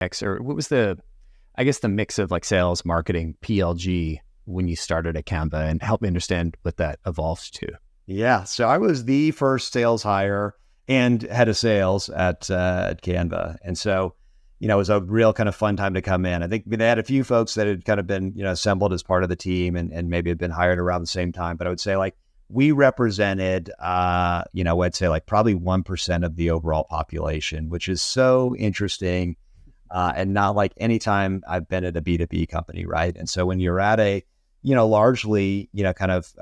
mix, or what was I guess the mix of like sales, marketing, PLG when you started at Canva, and help me understand what that evolves to. Yeah. So I was the first sales hire and head of sales at Canva. And so, it was a real kind of fun time to come in. I think they had a few folks that had kind of been, assembled as part of the team and maybe had been hired around the same time. But I would say like we represented, I'd say like probably 1% of the overall population, which is so interesting. And not like any time I've been at a B2B company, right? And so when you're at a, largely, kind of,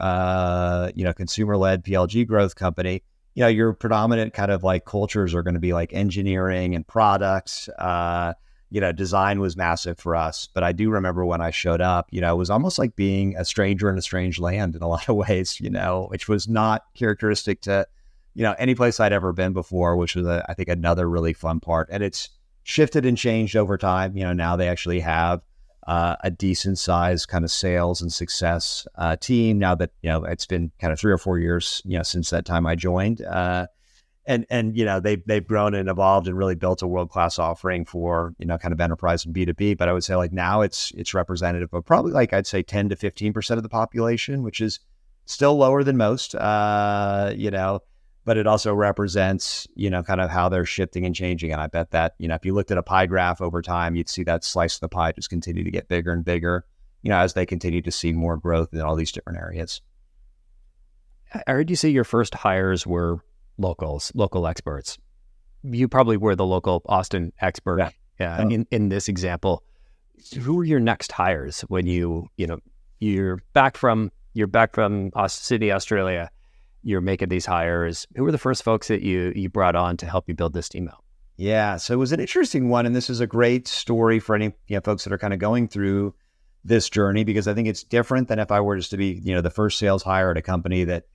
consumer-led PLG growth company, your predominant kind of like cultures are going to be like engineering and products. Design was massive for us. But I do remember when I showed up, it was almost like being a stranger in a strange land in a lot of ways, which was not characteristic to, any place I'd ever been before, which was, I think, another really fun part. And it's shifted and changed over time. Now they actually have a decent size kind of sales and success team now that, it's been kind of 3 or 4 years, since that time I joined. And they've grown and evolved and really built a world-class offering for, kind of enterprise and B2B. But I would say like now it's representative of probably like I'd say 10 to 15% of the population, which is still lower than most, but it also represents, kind of how they're shifting and changing. And I bet that, if you looked at a pie graph over time, you'd see that slice of the pie just continue to get bigger and bigger, as they continue to see more growth in all these different areas. I heard you say your first hires were local experts. You probably were the local Austin expert in this example. Who were your next hires when you're back from Sydney, Australia? You're making these hires. Who were the first folks that you brought on to help you build this team out? Yeah, so it was an interesting one, and this is a great story for any folks that are kind of going through this journey, because I think it's different than if I were just to be the first sales hire at a company that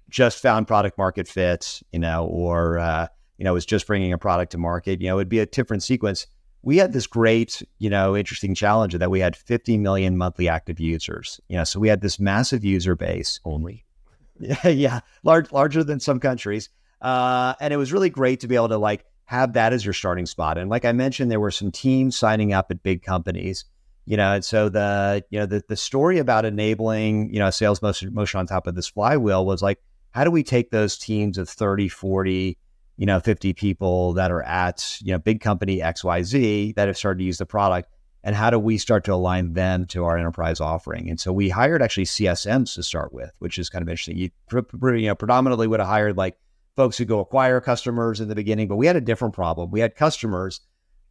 just found product market fit, or was just bringing a product to market. It would be a different sequence. We had this great interesting challenge that we had 50 million monthly active users. So we had this massive user base only. Yeah, larger than some countries. And it was really great to be able to like have that as your starting spot. And like I mentioned, there were some teams signing up at big companies, and so the story about enabling, a sales motion on top of this flywheel was like, how do we take those teams of 30, 40, 50 people that are at, big company XYZ that have started to use the product, and how do we start to align them to our enterprise offering? And so we hired actually CSMs to start with, which is kind of interesting. You predominantly would have hired like folks who go acquire customers in the beginning, but we had a different problem. We had customers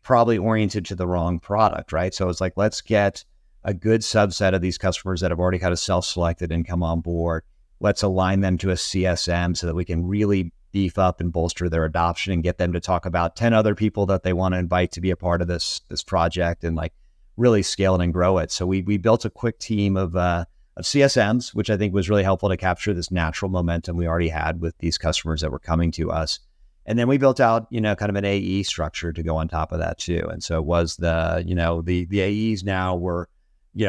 probably oriented to the wrong product, right? So it's like, let's get a good subset of these customers that have already kind of self-selected and come on board. Let's align them to a CSM so that we can really beef up and bolster their adoption and get them to talk about 10 other people that they want to invite to be a part of this project, and like really scale it and grow it. So we built a quick team of CSMs, which I think was really helpful to capture this natural momentum we already had with these customers that were coming to us. And then we built out, kind of an AE structure to go on top of that too. And so it was the AEs now were,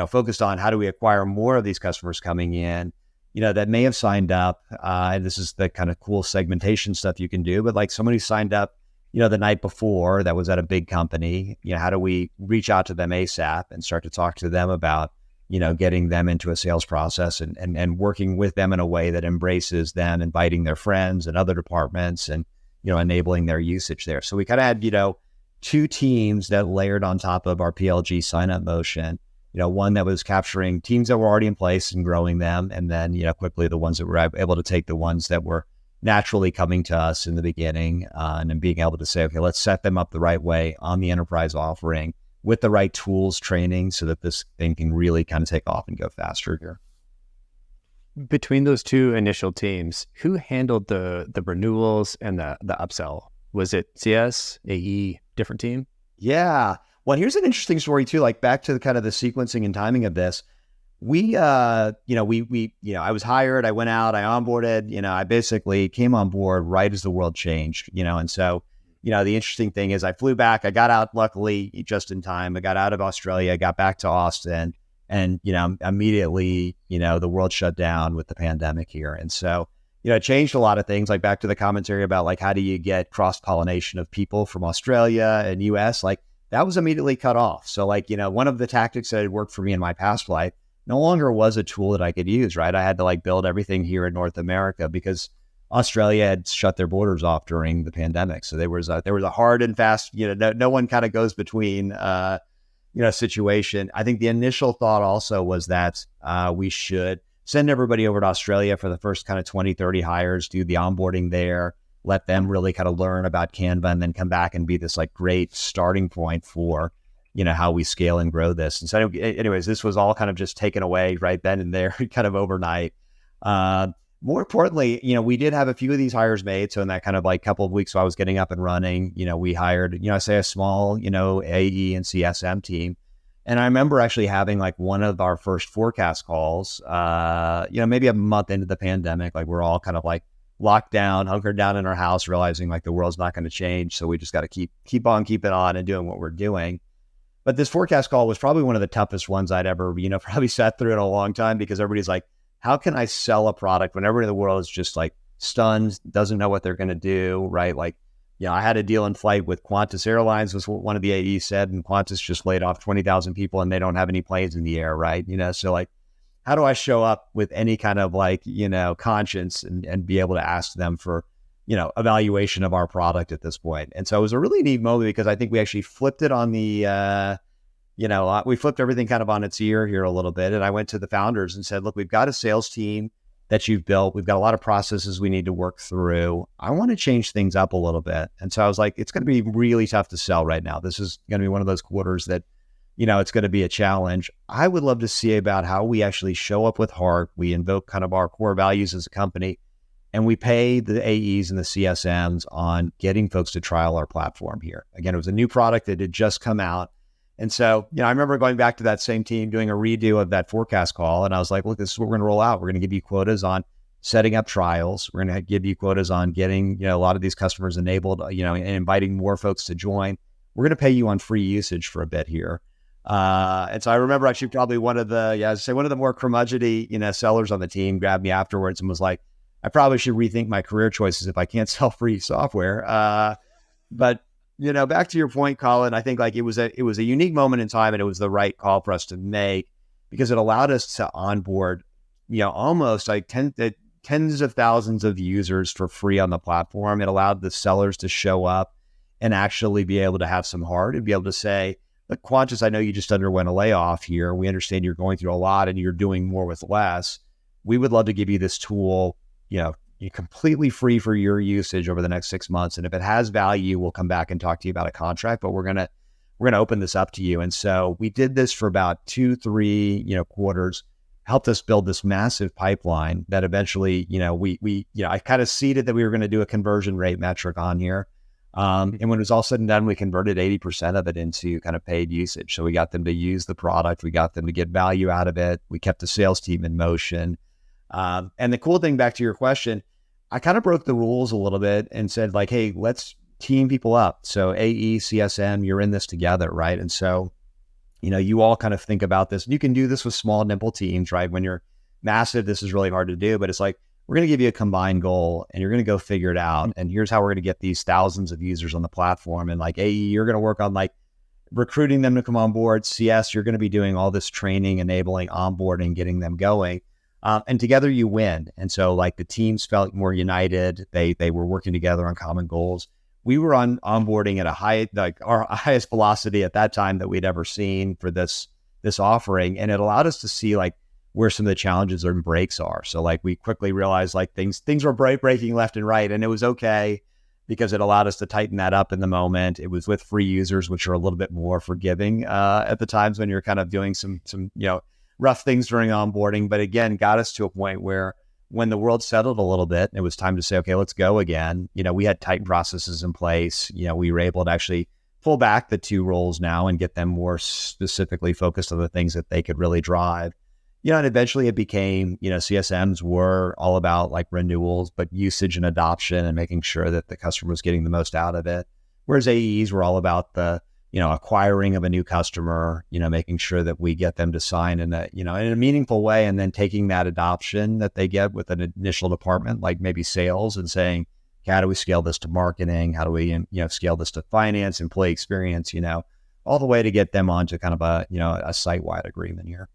focused on how do we acquire more of these customers coming in, that may have signed up. And this is the kind of cool segmentation stuff you can do, but like somebody signed up, the night before that was at a big company, how do we reach out to them ASAP and start to talk to them about, getting them into a sales process and working with them in a way that embraces them, inviting their friends and other departments and, enabling their usage there. So we kind of had, 2 teams that layered on top of our PLG sign-up motion, one that was capturing teams that were already in place and growing them. And then, quickly the ones that were able to take the ones that were naturally coming to us in the beginning, and then being able to say, okay, let's set them up the right way on the enterprise offering with the right tools training so that this thing can really kind of take off and go faster here. Between those 2 initial teams, who handled the renewals and the upsell? Was it CS, AE, different team? Yeah. Well, here's an interesting story too, like back to the kind of the sequencing and timing of this. I was hired, I went out, I onboarded, I basically came on board right as the world changed, and so, the interesting thing is I flew back, I got out luckily just in time. I got out of Australia, I got back to Austin, and, immediately, the world shut down with the pandemic here. And so, it changed a lot of things, like back to the commentary about like, how do you get cross-pollination of people from Australia and US? Like that was immediately cut off. So like, one of the tactics that had worked for me in my past life no longer was a tool that I could use, right? I had to like build everything here in North America because Australia had shut their borders off during the pandemic. So there was a hard and fast, no one kind of goes between, situation. I think the initial thought also was that we should send everybody over to Australia for the first kind of 20, 30 hires, do the onboarding there, let them really kind of learn about Canva, and then come back and be this like great starting point for, how we scale and grow this. And so anyways, this was all kind of just taken away right then and there, kind of overnight. More importantly, we did have a few of these hires made. So in that kind of like couple of weeks while I was getting up and running, we hired, say a small, AE and CSM team. And I remember actually having like one of our first forecast calls, maybe a month into the pandemic, like we're all kind of like locked down, hunkered down in our house, realizing like the world's not going to change. So we just got to keep on keeping on and doing what we're doing. But this forecast call was probably one of the toughest ones I'd ever, probably sat through in a long time, because everybody's like, how can I sell a product when everybody in the world is just like stunned, doesn't know what they're going to do, right? Like, I had a deal in flight with Qantas Airlines, was what one of the AEs said, and Qantas just laid off 20,000 people and they don't have any planes in the air, right? So like, how do I show up with any kind of like, conscience and be able to ask them for, evaluation of our product at this point? And so it was a really neat moment, because I think we actually flipped it on the, we flipped everything kind of on its ear here a little bit. And I went to the founders and said, look, we've got a sales team that you've built. We've got a lot of processes we need to work through. I want to change things up a little bit. And so I was like, it's going to be really tough to sell right now. This is going to be one of those quarters that, it's going to be a challenge. I would love to see about how we actually show up with heart. We invoke kind of our core values as a company, and we pay the AEs and the CSMs on getting folks to trial our platform here. Again, it was a new product that had just come out. And so, I remember going back to that same team, doing a redo of that forecast call. And I was like, look, this is what we're going to roll out. We're going to give you quotas on setting up trials. We're going to give you quotas on getting, a lot of these customers enabled, and inviting more folks to join. We're going to pay you on free usage for a bit here. And so I remember actually probably one of the more curmudgeony, sellers on the team grabbed me afterwards and was like, I probably should rethink my career choices if I can't sell free software. But back to your point, Colin, I think like it was a unique moment in time, and it was the right call for us to make, because it allowed us to onboard, almost like tens of thousands of users for free on the platform. It allowed the sellers to show up and actually be able to have some heart and be able to say, look, Qantas, I know you just underwent a layoff here. We understand you're going through a lot and you're doing more with less. We would love to give you this tool, you're completely free for your usage over the next 6 months. And if it has value, we'll come back and talk to you about a contract, but we're going to open this up to you. And so we did this for about 2-3, quarters, helped us build this massive pipeline that eventually, I kind of seeded that we were going to do a conversion rate metric on here. And when it was all said and done, we converted 80% of it into kind of paid usage. So we got them to use the product. We got them to get value out of it. We kept the sales team in motion. And the cool thing, back to your question, I kind of broke the rules a little bit and said like, hey, let's team people up. So AE, CSM, you're in this together, right? And so, you all kind of think about this. You can do this with small, nimble teams, right? When you're massive, this is really hard to do, but it's like, we're going to give you a combined goal and you're going to go figure it out. And here's how we're going to get these thousands of users on the platform. And like AE, you're going to work on like recruiting them to come on board. CS, you're going to be doing all this training, enabling, onboarding, getting them going. And together you win. And so like the teams felt more united. They were working together on common goals. We were onboarding at our highest velocity at that time that we'd ever seen for this offering. And it allowed us to see like where some of the challenges and breaks are. So like we quickly realized like things were breaking left and right, and it was okay because it allowed us to tighten that up in the moment. It was with free users, which are a little bit more forgiving at the times when you're kind of doing some rough things during onboarding. But again, got us to a point where when the world settled a little bit, it was time to say, okay, let's go again. We had tight processes in place. We were able to actually pull back the 2 roles now and get them more specifically focused on the things that they could really drive. And eventually it became, CSMs were all about like renewals, but usage and adoption and making sure that the customer was getting the most out of it. Whereas AEs were all about the, acquiring of a new customer, making sure that we get them to sign in a meaningful way, and then taking that adoption that they get with an initial department, like maybe sales, and saying, how do we scale this to marketing? How do we, scale this to finance, employee experience, all the way to get them onto kind of a, you know, a site-wide agreement here.